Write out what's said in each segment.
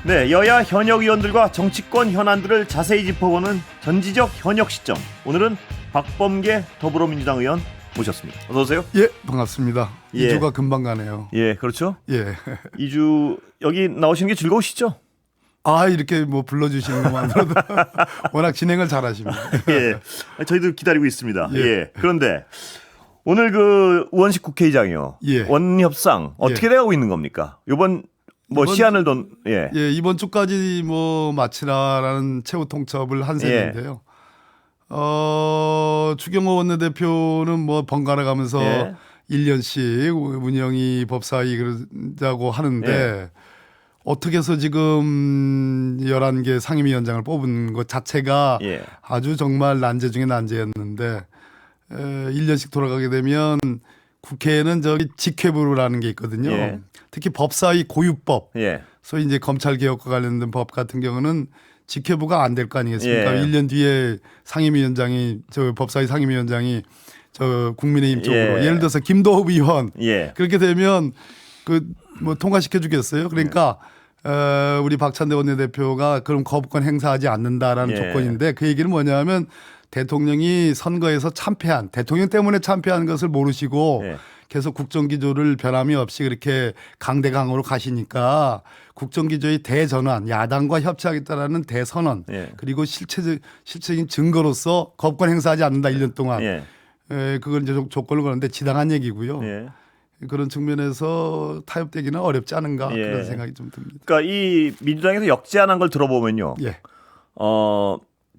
네, 여야 현역 의원들과 정치권 현안들을 자세히 짚어보는 전지적 현역 시점. 오늘은 박범계 더불어민주당 의원 모셨습니다. 어서 오세요. 예, 반갑습니다. 예. 2주가 금방 가네요. 예, 그렇죠. 예. 2주 여기 나오시는 게 즐거우시죠? 아, 이렇게 뭐 불러주시는 것만으로도 워낙 진행을 잘하십니다. 예, 저희도 기다리고 있습니다. 예. 예. 그런데 오늘 그 우원식 국회의장이요. 예. 원협상 어떻게 돼가고 있는 겁니까? 이번 시한을 둔 예. 예, 이번 주까지 뭐 마치라라는 최후 통첩을 한 셈인데요. 추경호 원내대표는 뭐 번갈아 가면서 예. 1년씩 문영희 법사위 그러자고 하는데 예. 어떻게 해서 지금 11개 상임위원장을 뽑은 것 자체가 예. 아주 정말 난제 중에 난제였는데 1년씩 돌아가게 되면 국회에는 저기 직회부라는 게 있거든요. 예. 특히 법사위 고유법, 예. 소위 이제 검찰 개혁과 관련된 법 같은 경우는 직회부가 안 될 거 아니겠습니까? 예. 1년 뒤에 상임위원장이 저 법사위 상임위원장이 저 국민의힘 쪽으로 예. 예를 들어서 김도읍 의원 예. 그렇게 되면 그 뭐 통과시켜 주겠어요. 그러니까 우리 박찬대 원내대표가 그럼 거부권 행사하지 않는다라는 예. 조건인데 그 얘기는 뭐냐면 대통령이 선거에서 참패한 대통령 때문에 참패한 것을 모르시고 예. 계속 국정기조를 변함이 없이 그렇게 강대강으로 가시니까 국정기조의 대전환, 야당과 협치하겠다라는 대선언 예. 그리고 실체적인 증거로서 거부권 행사하지 않는다 1년 동안 예. 그걸 이제 조건을 거는데 지당한 얘기고요. 예. 그런 측면에서 타협되기는 어렵지 않은가 예. 그런 생각이 좀 듭니다. 그러니까 이 민주당에서 역제안한 걸 들어보면요. 예.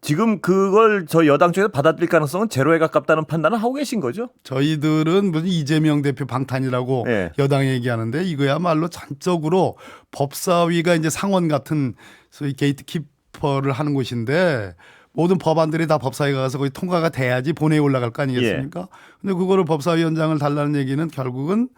지금 그걸 저 여당 쪽에서 받아들일 가능성은 제로에 가깝다는 판단을 하고 계신 거죠? 저희들은 무슨 이재명 대표 방탄이라고 예. 여당이 얘기하는데 이거야말로 전적으로 법사위가 이제 상원 같은 소위 게이트키퍼를 하는 곳인데 모든 법안들이 다 법사위가 가서 거기 통과가 돼야지 본회의에 올라갈 거 아니겠습니까? 근데 그거를 법사위원장을 달라는 얘기는 결국은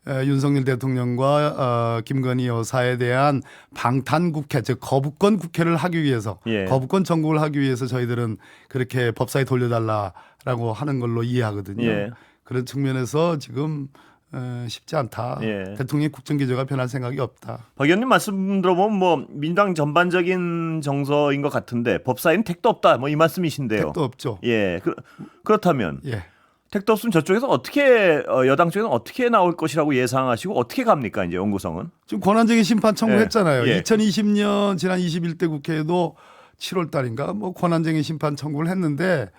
윤석열 대통령과 김건희 여사에 대한 방탄국회, 즉 거부권 국회를 하기 위해서 예. 거부권 정국을 하기 위해서 저희들은 그렇게 법사위 돌려달라라고 하는 걸로 이해하거든요. 예. 그런 측면에서 지금 쉽지 않다. 예. 대통령의 국정기조가 변할 생각이 없다. 박 의원님 말씀 들어보면 뭐 민주당 전반적인 정서인 것 같은데 법사위는 택도 없다. 뭐 이 말씀이신데요. 택도 없죠. 예. 그렇다면 예. 택도 없으면 저쪽에서 어떻게 여당 쪽에는 어떻게 나올 것이라고 예상하시고 어떻게 갑니까 이제 연구성은? 지금 권한쟁의 심판 청구했잖아요. 예. 2020년 지난 21대 국회에도 7월 달인가 뭐 권한쟁의 심판 청구를 했는데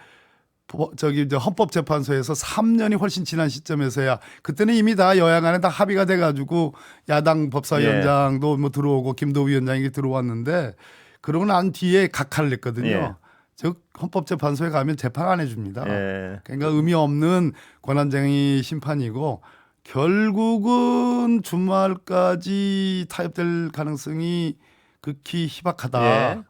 저기 이제 헌법재판소에서 3년이 훨씬 지난 시점에서야 그때는 이미 다 여야 간에 다 합의가 돼가지고 야당 법사위원장도 뭐 들어오고 김도우 위원장이 들어왔는데 그러고 난 뒤에 각하를 냈거든요. 예. 즉 헌법재판소에 가면 재판 안 해줍니다. 예. 그러니까 의미 없는 권한쟁의 심판이고 결국은 주말까지 타협될 가능성이 극히 희박하다. 예.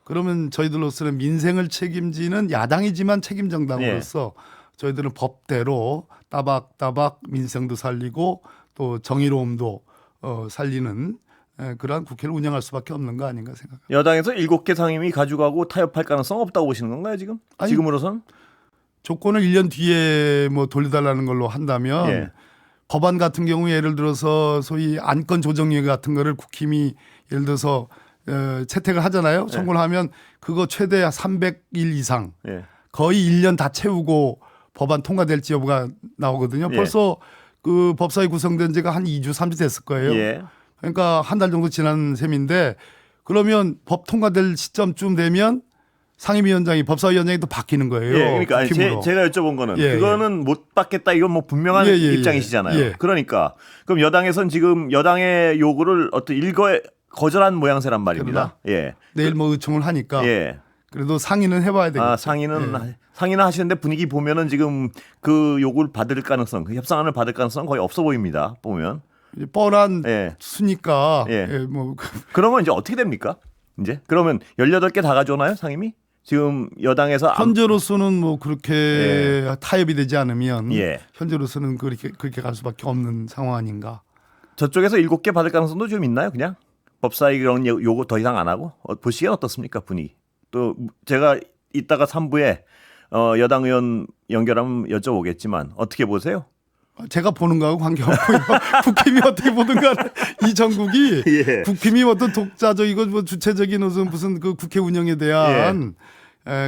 그러면 저희들로서는 민생을 책임지는 야당이지만 책임 정당으로서 저희들은 법대로 따박따박 민생도 살리고 또 정의로움도 살리는 그러한 국회를 운영할 수밖에 없는 거 아닌가 생각합니다. 여당에서 7개 상임위 가져가고 타협할 가능성 없다고 보시는 건가요 지금? 아니, 지금으로선? 조건을 1년 뒤에 뭐 돌려달라는 걸로 한다면 예. 법안 같은 경우 예를 들어서 소위 안건 조정위원 같은 거를 국힘이 예를 들어서 채택을 하잖아요. 청구를 하면 그거 최대 300일 이상 예. 거의 1년 다 채우고 법안 통과될지 여부가 나오거든요. 예. 벌써 그 법사위 구성된 지가 한 2주, 3주 됐을 거예요. 예. 그러니까 한 달 정도 지난 셈인데 그러면 법 통과될 시점쯤 되면 상임위원장이 법사위원장이 또 바뀌는 거예요. 예, 그러니까 아니, 국힘으로. 제가 여쭤본 거는 예, 그거는 못 받겠다 이건 뭐 분명한 예, 입장이시잖아요. 예. 그러니까 그럼 여당에선 지금 여당의 요구를 어떤 거절한 모양새란 말입니다. 예. 내일 뭐 의총을 하니까 예. 그래도 상의는 해봐야 되겠죠. 아, 상의는 하시는데 분위기 보면은 지금 그 요구를 받을 가능성, 그 협상안을 받을 가능성 거의 없어 보입니다. 보면. 이제 뻔한 예. 수니까 예. 뭐 그러면 이제 어떻게 됩니까? 이제 그러면 18개 다 가져오나요, 상임위? 지금 여당에서 현재로서는 뭐 그렇게 예. 타협이 되지 않으면 예. 현재로서는 그렇게 갈 수밖에 없는 상황 아닌가. 저쪽에서 7개 받을 가능성도 좀 있나요, 그냥? 법사위 그런 요구 더 이상 안 하고 보시기엔 어떻습니까, 분위기? 또 제가 이따가 3부에 여당 의원 연결하면 여쭤보겠지만 어떻게 보세요? 제가 보는 거하고 관계없고요. 국힘이 어떻게 보든 간에 이 전국이 예. 국힘이 어떤 독자적이고 뭐 주체적인 무슨 그 국회 운영에 대한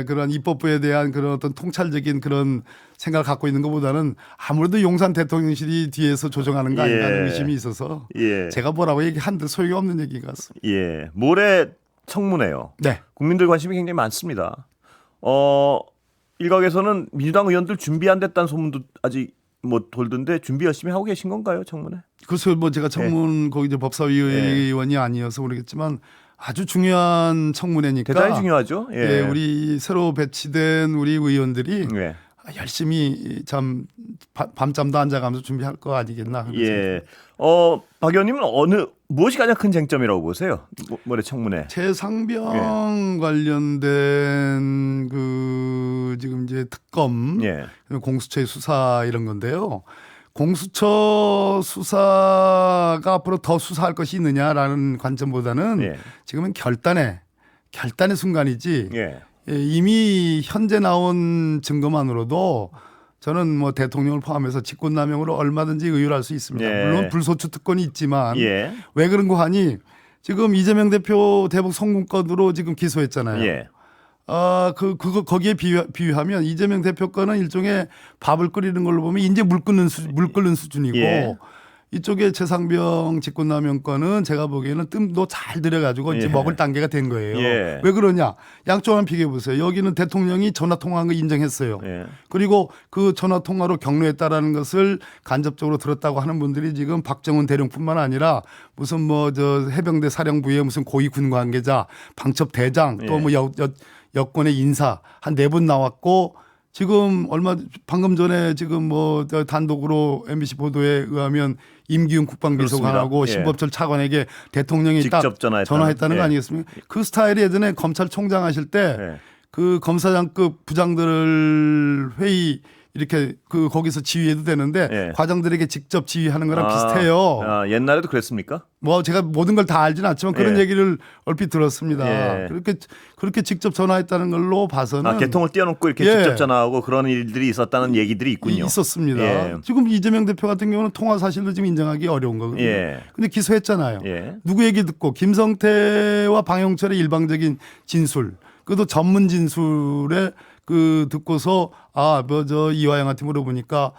그런 입법부에 대한 그런 어떤 통찰적인 그런 생각을 갖고 있는 것보다는 아무래도 용산 대통령실이 뒤에서 조정하는 거 아닌가 하는 의심이 있어서 예. 제가 뭐라고 얘기한들 소용이 없는 얘기 같습니다. 예. 모레 청문회요. 네. 국민들 관심이 굉장히 많습니다. 일각에서는 민주당 의원들 준비 안 됐다는 소문도 아직 뭐 돌던데 준비 열심히 하고 계신 건가요, 청문회? 글쎄요, 뭐 제가 청문 거기 이제 법사위 의원이 아니어서 모르겠지만 아주 중요한 청문회니까 대단히 중요하죠. 예. 우리 새로 배치된 우리 의원들이 예. 열심히 참 밤잠도 안 자가면서 준비할 거 아니겠나. 예. 박 의원님은 무엇이 가장 큰 쟁점이라고 보세요? 모레 청문회. 최상병 관련된 그 지금 이제 특검, 공수처의 수사 이런 건데요. 공수처 수사가 앞으로 더 수사할 것이 있느냐라는 관점보다는 지금은 결단의 순간이지. 이미 현재 나온 증거만으로도 저는 뭐 대통령을 포함해서 직권남용으로 얼마든지 의율할 수 있습니다. 물론 불소추 특권이 있지만 왜 그런 거 하니 지금 이재명 대표 대북 성공건으로 지금 기소했잖아요. 거기에 비유하면 이재명 대표 건은 일종의 밥을 끓이는 걸로 보면 이제 물 끓는 수준이고 이쪽에 최상병 직권남용 건은 제가 보기에는 뜸도 잘 들여가지고 이제 먹을 단계가 된 거예요. 왜 그러냐? 양쪽 한번 비교해 보세요. 여기는 대통령이 전화 통화한 거 인정했어요. 그리고 그 전화 통화로 경로했다라는 것을 간접적으로 들었다고 하는 분들이 지금 박정훈 대령뿐만 아니라 무슨 뭐 저 해병대 사령부의 무슨 고위 군 관계자, 방첩 대장 또 뭐 여권의 인사 한 4분 나왔고 지금 방금 전에 지금 뭐 단독으로 MBC 보도에 의하면 임기훈 국방비서관하고 신법철 차관에게 대통령이 직접 딱 전화했다는 거 아니겠습니까? 그 스타일이 예전에 검찰총장 하실 때 그 검사장급 부장들 회의 이렇게 거기서 지휘해도 되는데 과장들에게 직접 지휘하는 거랑 비슷해요. 옛날에도 그랬습니까? 뭐 제가 모든 걸 다 알지는 않지만 그런 얘기를 얼핏 들었습니다. 그렇게 직접 전화했다는 걸로 봐서는 개통을 띄워놓고 이렇게 직접 전화하고 그런 일들이 있었다는 얘기들이 있군요. 있었습니다. 지금 이재명 대표 같은 경우는 통화 사실도 지금 인정하기 어려운 거거든요. 근데 기소했잖아요. 누구 얘기 듣고 김성태와 방영철의 일방적인 진술, 그것도 전문 진술에 듣고서 이화영한테 물어보니까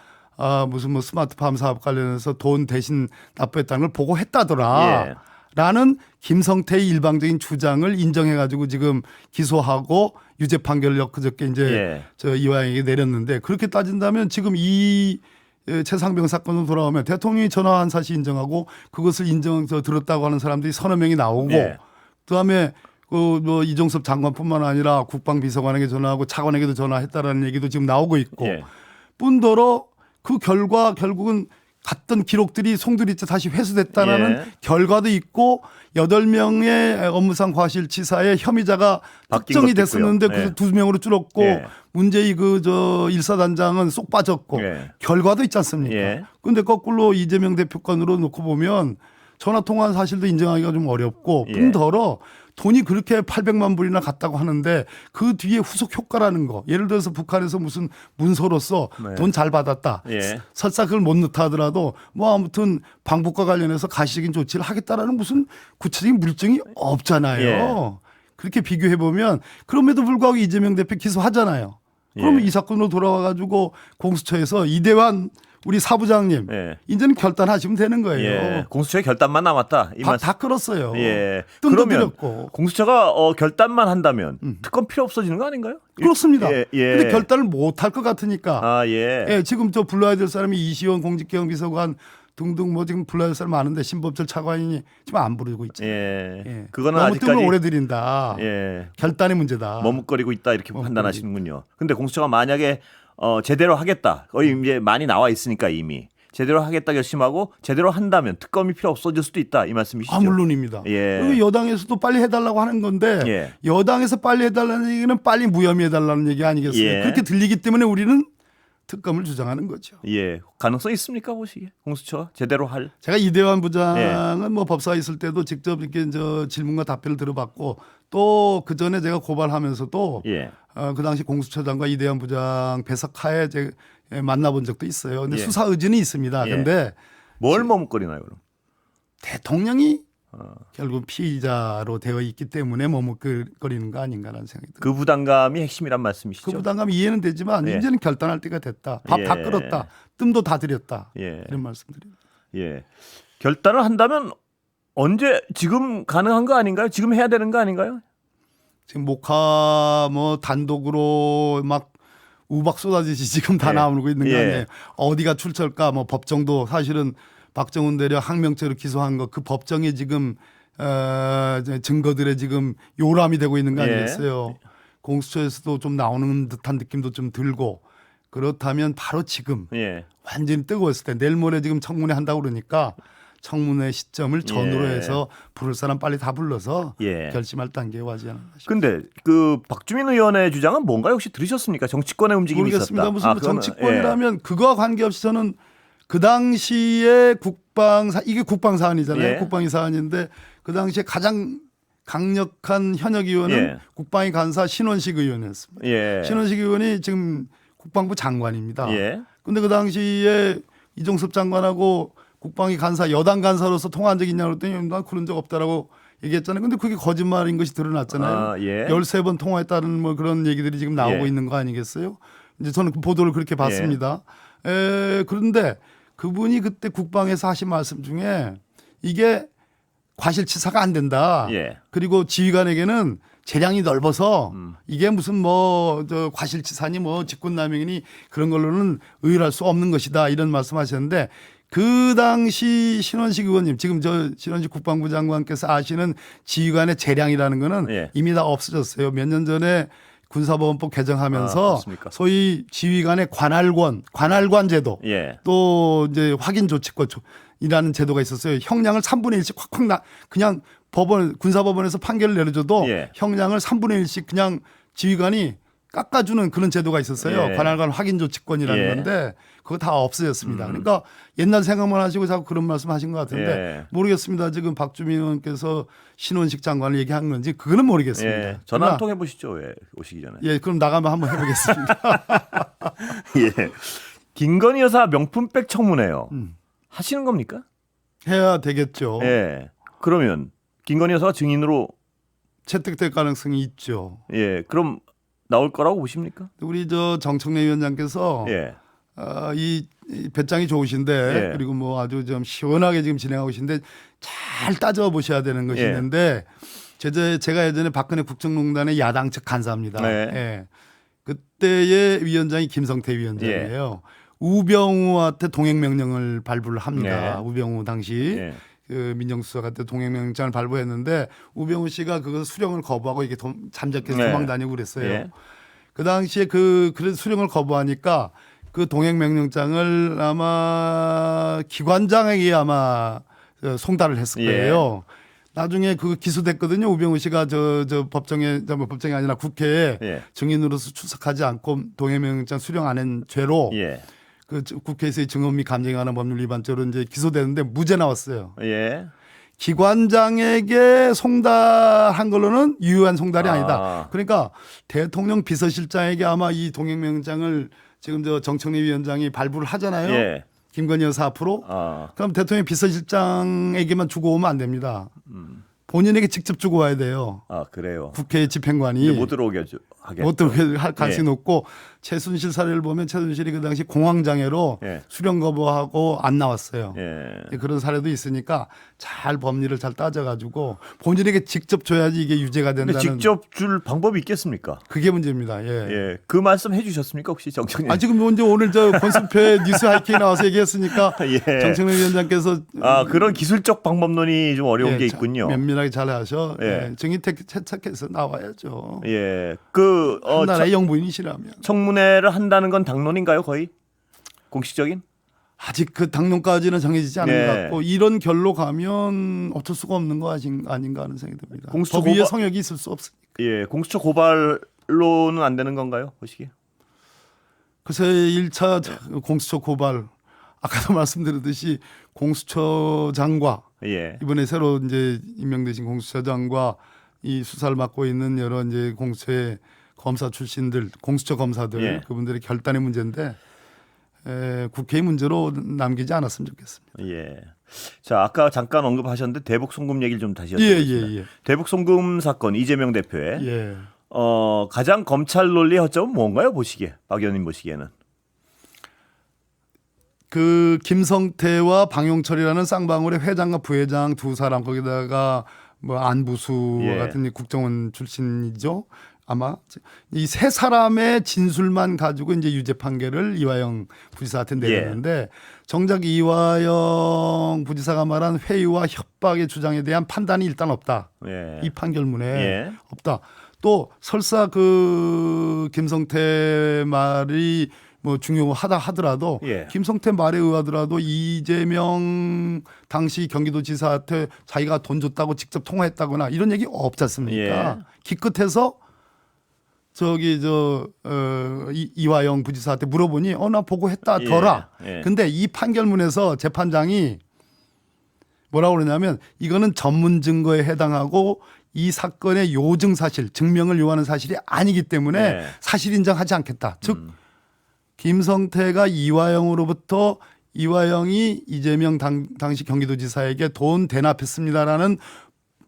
무슨 뭐 스마트팜 사업 관련해서 돈 대신 납부했다는 걸 보고 했다더라. 라는 김성태의 일방적인 주장을 인정해가지고 지금 기소하고 유죄 판결을 그저께 이제 이화영에게 내렸는데 그렇게 따진다면 지금 이 최상병 사건으로 돌아오면 대통령이 전화한 사실 인정하고 그것을 들었다고 하는 사람들이 서너 명이 나오고 그다음에 뭐 이종섭 장관뿐만 아니라 국방비서관에게 전화하고 차관에게도 전화했다라는 얘기도 지금 나오고 있고 뿐더러 그 결과 결국은 갔던 기록들이 송두리째 다시 회수됐다라는 결과도 있고 8명의 업무상 과실치사의 혐의자가 특정이 됐었는데 그 2명으로 줄었고 문제의 일사단장은 쏙 빠졌고 결과도 있지 않습니까? 그런데 거꾸로 이재명 대표 건으로 놓고 보면 전화 통화한 사실도 인정하기가 좀 어렵고 뿐더러 돈이 그렇게 800만 불이나 갔다고 하는데 그 뒤에 후속 효과라는 거. 예를 들어서 북한에서 무슨 문서로서 돈 잘 받았다. 설사 그걸 못 넣다 하더라도 뭐 아무튼 방북과 관련해서 가시적인 조치를 하겠다라는 무슨 구체적인 물증이 없잖아요. 그렇게 비교해 보면 그럼에도 불구하고 이재명 대표 기소하잖아요. 그러면 이 사건으로 돌아와 가지고 공수처에서 이대환 우리 사부장님 이제는 결단하시면 되는 거예요. 공수처의 결단만 남았다. 다 끌었어요. 그러면 공수처가 결단만 한다면 특검 필요 없어지는 거 아닌가요? 그렇습니다. 근데 결단을 못 할 것 같으니까. 지금 불러야 될 사람이 이시원 공직개혁 비서관 등등 뭐 지금 불러야 될 사람 많은데 신법철 차관이 지금 안 부르고 있잖아요. 그거는 너무 아직까지 뜸을 오래 들인다. 결단의 문제다. 머뭇거리고 있다 이렇게 판단하시는군요. 근데 공수처가 만약에 제대로 하겠다. 거의 이제 많이 나와 있으니까 이미 제대로 하겠다 결심하고 제대로 한다면 특검이 필요 없어질 수도 있다 이 말씀이시죠? 물론입니다. 그리고 여당에서도 빨리 해달라고 하는 건데 여당에서 빨리 해달라는 얘기는 빨리 무혐의해달라는 얘기 아니겠어요? 그렇게 들리기 때문에 우리는 특검을 주장하는 거죠. 가능성 있습니까 보시기에 공수처 제대로 할? 제가 이대환 부장은 뭐 법사에 있을 때도 직접 이렇게 질문과 답변을 들어봤고 또 그 전에 제가 고발하면서도 그 당시 공수처장과 이대환 부장 배석하에 만나본 적도 있어요. 근데 예. 수사 의지는 있습니다. 예. 근데 뭘 머뭇거리나요, 그럼? 대통령이 결국 피의자로 되어 있기 때문에 머뭇거리는 거 아닌가라는 생각이 들어요. 그 부담감이 핵심이란 말씀이시죠? 그 부담감이 이해는 되지만 예. 이제는 결단할 때가 됐다. 밥 다 예. 끓었다. 뜸도 다 들였다. 예. 이런 말씀드립니다. 예. 결단을 한다면 언제 지금 가능한 거 아닌가요? 지금 해야 되는 거 아닌가요? 지금 목화 뭐 단독으로 막 우박 쏟아지지 지금 다 예. 나오고 있는 거 예. 아니에요. 어디가 출처일까? 뭐 법정도 사실은 박정훈 대령 항명죄로 기소한 거 그 법정에 지금 이제 증거들의 지금 요람이 되고 있는 거 예. 아니겠어요. 공수처에서도 좀 나오는 듯한 느낌도 좀 들고 그렇다면 바로 지금 예. 완전히 뜨거웠을 때 내일 모레 지금 청문회 한다고 그러니까 청문회 시점을 전후로 예. 해서 부를 사람 빨리 다 불러서 예. 결심할 단계에 와지 않았나 싶습니다. 근데 그 박주민 의원의 주장은 뭔가요? 혹시 들으셨습니까? 정치권의 움직임이 모르겠습니다. 있었다. 무슨 뭐 그거는, 정치권이라면 그거와 관계없이 저는 그 당시에 이게 국방 사안이잖아요. 예. 국방위 사안인데 그 당시에 가장 강력한 현역 의원은 예. 국방위 간사 신원식 의원이었습니다. 예. 신원식 의원이 지금 국방부 장관입니다. 예. 근데 그 당시에 이종섭 장관하고 국방위 간사 여당 간사로서 통화한 적 있냐고 그랬더니 난 그런 적 없다라고 얘기했잖아요. 근데 그게 거짓말인 것이 드러났잖아요. 아, 예. 13번 통화했다는 뭐 그런 얘기들이 지금 나오고 예. 있는 거 아니겠어요? 이제 저는 그 보도를 그렇게 봤습니다. 그런데 그분이 그때 국방에서 하신 말씀 중에 이게 과실치사가 안 된다. 예. 그리고 지휘관에게는 재량이 넓어서 이게 무슨 뭐 저 과실치사니 뭐 직권남용이니 그런 걸로는 의율할 수 없는 것이다. 이런 말씀하셨는데 그 당시 신원식 의원님 지금 저 신원식 국방부 장관께서 아시는 지휘관의 재량이라는 거는 예. 이미 다 없어졌어요. 몇 년 전에 군사보건법 아, 개정하면서 그렇습니까? 소위 지휘관의 관할관 제도 예. 또 이제 확인 조치권이라는 제도가 있었어요. 형량을 3분의 1씩 콱콱 그냥 군사법원에서 판결을 내려줘도 예. 형량을 3분의 1씩 그냥 지휘관이 깎아주는 그런 제도가 있었어요. 예. 관할관 확인 조치권이라는 예. 건데 그거 다 없어졌습니다. 그러니까 옛날 생각만 하시고 자꾸 그런 말씀하신 것 같은데 예. 모르겠습니다. 지금 박주민 의원께서 신원식 장관을 얘기한 건지 그거는 모르겠습니다. 예. 전화 한 통 해보시죠. 예. 오시기 전에. 예, 그럼 나가면 한번 해보겠습니다. 예. 김건희 여사 명품백 청문회요. 하시는 겁니까? 해야 되겠죠. 예. 그러면 김건희 여사가 증인으로 채택될 가능성이 있죠. 예. 그럼 나올 거라고 보십니까? 우리 저 정청래 위원장께서 예. 이 배짱이 좋으신데 예. 그리고 뭐 아주 좀 시원하게 지금 진행하고 계신데 잘 따져 보셔야 되는 것이 예. 있는데 제가 예전에 박근혜 국정농단의 야당 측 간사입니다. 네. 예. 그때의 위원장이 김성태 위원장이에요. 예. 우병우한테 동행명령을 발부를 합니다. 네. 우병우 당시 예. 그 민정수석한테 동행명령장을 발부했는데 우병우 씨가 그거 수령을 거부하고 이게 잠적해서 네. 도망 다니고 그랬어요. 예. 그 당시에 그래서 수령을 거부하니까 그 동행명령장을 아마 기관장에게 아마 송달을 했을 예. 거예요. 나중에 그 기소됐거든요. 우병우 씨가 저 법정이 아니라 국회에 예. 증인으로서 출석하지 않고 동행명령장 수령 안 한 죄로 예. 그 국회에서의 증언 및 감정에 관한 법률 위반죄로 이제 기소되는데 무죄 나왔어요. 예. 기관장에게 송달한 걸로는 유효한 송달이 아니다. 아. 그러니까 대통령 비서실장에게 아마 이 동행명령장을 지금 저 정청래 위원장이 발부를 하잖아요. 예. 김건희 여사 앞으로. 아. 그럼 대통령 비서실장에게만 주고 오면 안 됩니다. 본인에게 직접 주고 와야 돼요. 아, 그래요. 국회 집행관이. 못 들어오게 하겠죠. 못 들어오게 할 가능성이 예. 높고 최순실 사례를 보면 최순실이 그 당시 공황장애로 예. 수령 거부하고 안 나왔어요. 예. 그런 사례도 있으니까 잘 법리를 잘 따져가지고 본인에게 직접 줘야지 이게 유죄가 근데 된다는. 직접 줄 방법이 있겠습니까? 그게 문제입니다. 예. 예. 그 말씀 해주셨습니까 혹시 정청래? 아 지금 먼저 오늘 저 권수표 뉴스 하이킹 나와서 얘기했으니까 예. 정청래 위원장께서 아 그런 기술적 방법론이 좀 어려운 예, 게 있군요. 면밀하게 잘 하셔. 예. 예. 증인 채택해서 나와야죠. 예. 나라의 영부인이시라면. 청문회를 한다는 건 당론인가요 거의 공식적인? 아직 그 당론까지는 정해지지 않은 네. 것 같고 이런 결로 가면 어쩔 수가 없는 거 아닌가 하는 생각이 듭니다. 공수처 법 위에 고발- 성역이 있을 수 없으니까. 예. 공수처 고발로는 안 되는 건가요 보시기에? 그래서 1차 공수처 고발 아까도 말씀드렸듯이 공수처장과 예. 이번에 새로 이제 임명되신 공수처장과 이 수사를 맡고 있는 여러 이제 공수처의 검사 출신들, 공수처 검사들 예. 그분들의 결단의 문제인데 국회의 문제로 남기지 않았으면 좋겠습니다. 예. 자, 아까 잠깐 언급하셨는데 대북 송금 얘기를 좀 다시 예, 여쭤보겠습니다. 예. 대북 송금 사건 이재명 대표의 예. 가장 검찰 논리의 허점은 뭔가요? 보시기에 박 의원님 보시기에는. 그 김성태와 방용철이라는 쌍방울의 회장과 부회장 두 사람 거기다가 뭐 안부수와 예. 같은 국정원 출신이죠. 아마 이 세 사람의 진술만 가지고 이제 유죄 판결을 이화영 부지사한테 내렸는데 정작 이화영 부지사가 말한 회유와 협박의 주장에 대한 판단이 일단 없다. 예. 이 판결문에 예. 없다. 또 설사 그 김성태 말이 뭐 중요하다 하더라도 예. 김성태 말에 의하더라도 이재명 당시 경기도지사한테 자기가 돈 줬다고 직접 통화했다거나 이런 얘기 없지 않습니까? 예. 기껏해서 저기 이화영 부지사한테 물어보니 나 보고 했다 더라. 예. 근데 이 판결문에서 재판장이 뭐라고 그러냐면 이거는 전문 증거에 해당하고 이 사건의 요증 사실, 증명을 요하는 사실이 아니기 때문에 예. 사실 인정하지 않겠다. 즉 김성태가 이화영으로부터 이화영이 이재명 당시 경기도지사에게 돈 대납했습니다라는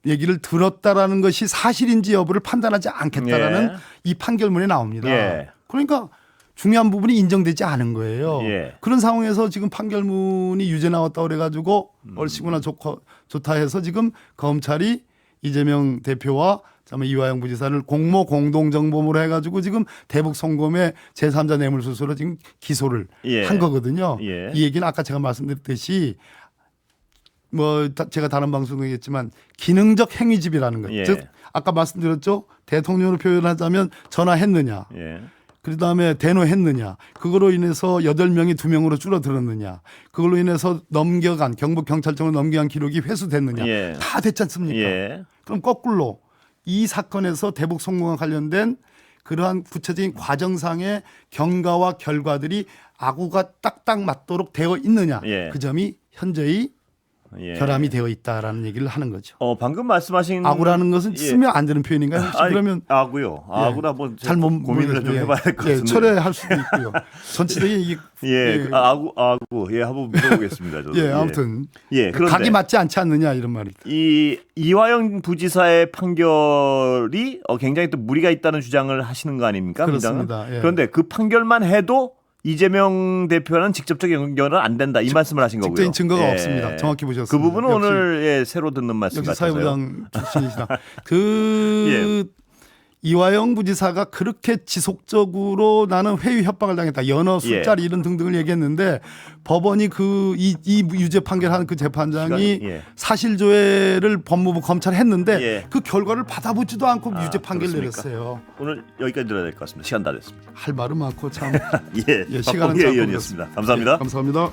얘기를 들었다라는 것이 사실인지 여부를 판단하지 않겠다라는 예. 이 판결문에 나옵니다. 예. 그러니까 중요한 부분이 인정되지 않은 거예요. 예. 그런 상황에서 지금 판결문이 유죄 나왔다고 그래가지고 얼씨구나 좋다 해서 지금 검찰이 이재명 대표와 이화영 부지사를 공모 공동정범으로 해가지고 지금 대북 송금의 제3자 뇌물수수로 지금 기소를 예. 한 거거든요. 예. 이 얘기는 아까 제가 말씀드렸듯이 뭐 제가 다른 방송에 얘기했지만 기능적 행위집이라는 것. 예. 즉 아까 말씀드렸죠. 대통령으로 표현하자면 전화했느냐. 예. 그다음에 대노했느냐. 그걸로 인해서 8명이 2명으로 줄어들었느냐. 그걸로 인해서 넘겨간 경북경찰청으로 넘겨간 기록이 회수됐느냐. 예. 다 됐지 않습니까? 예. 그럼 거꾸로 이 사건에서 대북 송금과 관련된 그러한 구체적인 과정상의 경과와 결과들이 아구가 딱딱 맞도록 되어 있느냐. 예. 그 점이 현재의 예. 결함이 되어 있다라는 얘기를 하는 거죠. 방금 말씀하신 아구라는 것은 예. 쓰면 안 되는 표현인가요? 혹시 아니, 그러면 아구요. 아구나 뭐 잘못 고민을 좀 해봐야 될 것 같은데. 철회할 수도 있고요. 전체적인 이게 아구 한번 물어보겠습니다. 저도. 아무튼 예. 그런데 각이 맞지 않지 않느냐 이런 말이. 이 이화영 부지사의 판결이 굉장히 또 무리가 있다는 주장을 하시는 거 아닙니까? 그렇습니다. 민당은? 예. 그런데 그 판결만 해도 이재명 대표는 직접적 연결은 안 된다 이 말씀을 하신 거고요. 직접적인 증거가 예. 없습니다. 정확히 보셨습니다. 그 부분은 역시, 오늘 새로 듣는 말씀 역시 같아서요. 사회부장 출신이시다. 이화영 부지사가 그렇게 지속적으로 나는 회유 협박을 당했다. 연어, 술자리 이런 등등을 얘기했는데 법원이 이 유죄 판결한 그 재판장이 사실조회를 법무부 검찰에 했는데 그 결과를 받아보지도 않고 유죄 판결 내렸어요. 오늘 여기까지 들어야 될 것 같습니다. 시간 다 됐습니다. 할 말은 많고 참. 박봉계 의원이었습니다. 감사합니다. 감사합니다.